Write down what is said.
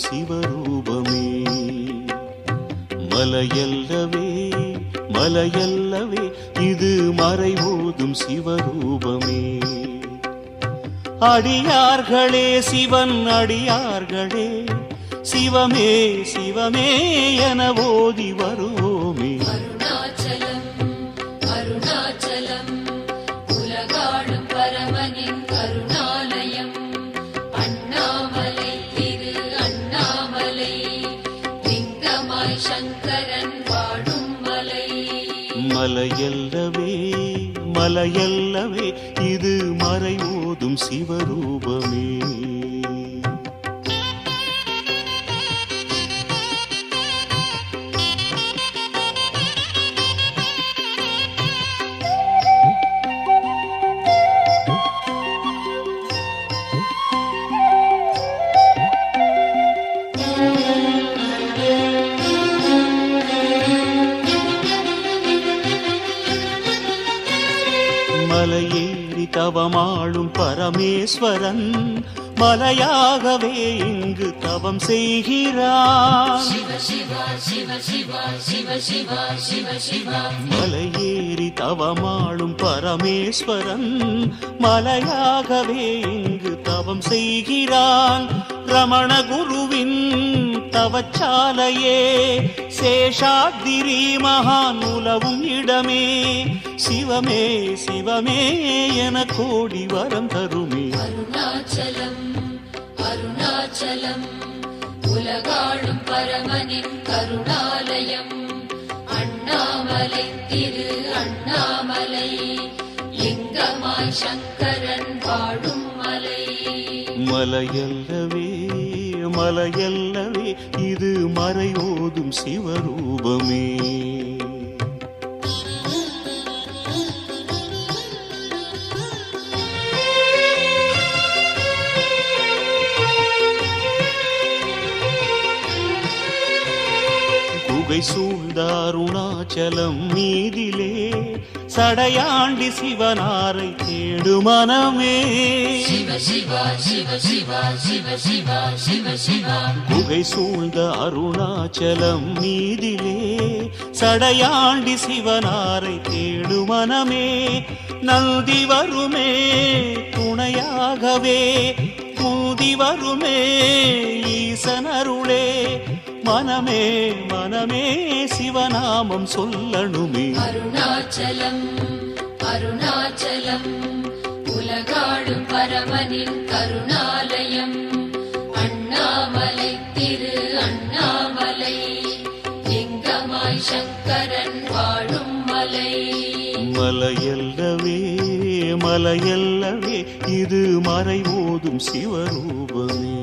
சிவரூபமே. மலையல்லவே மலையல்லவே இது மறைவோதும் சிவரூபமே. அடியார்களே சிவன் அடியார்களே சிவமே சிவமே என ஓதி வருவோமே. அருணாச்சலம் அருணாச்சலம் உலகாளும் பரமனின் கருணாலயம். அண்ணாமலை திரு அண்ணாமலை லிங்கமாய் சங்கரன் வாழும் மலை. மலையல்லவே மலையல்லவே இது மறைவோதும் சிவரூபமே. மலையேறி தவமாளும் பரமேஸ்வரன் மலையாகவே இங்கு தவம் செய்கிறான். மலையேறி தவமாளும் பரமேஸ்வரன் மலையாகவே இங்கு தவம் செய்கிறான். ரமண குருவின் தவச்சாலையே சேஷாத்திரி மகான் உலவும் இடமே. சிவமே சிவமே என கோடி வரம் தருமே. அருணாச்சலம் அருணாச்சலம் உலகாளும் பரமனின் கருணாலயம். அண்ணாமலை திரு அண்ணாமலை லிங்கமாய் சங்கரன் வாழும் மலை. மலையல்லவே மலையல்லவே இது மறையோதும் சிவரூபமே. குகை சூழ்ந்த அருணாச்சலம் மீதிலே சடையாண்டி சிவனாரை தேடு மனமே. குகை சூழ்ந்த அருணாச்சலம் மீதிலே சடையாண்டி சிவனாரை தேடு மனமே. நல்தி வருமே துணையாகவே மூதி வருமே ஈசனருளே. மனமே மனமே சிவநாமம் சொல்லணுமே. அருணாச்சலம் அருணாச்சலம் உலகாளும் பரமனின் கருணாலயம். அண்ணாமலை திரு அண்ணாமலை லிங்கமாய் சங்கரன் வாழும் மலை. மலையல்லவே மலையல்லவே இது மறைவோதும் சிவரூபமே.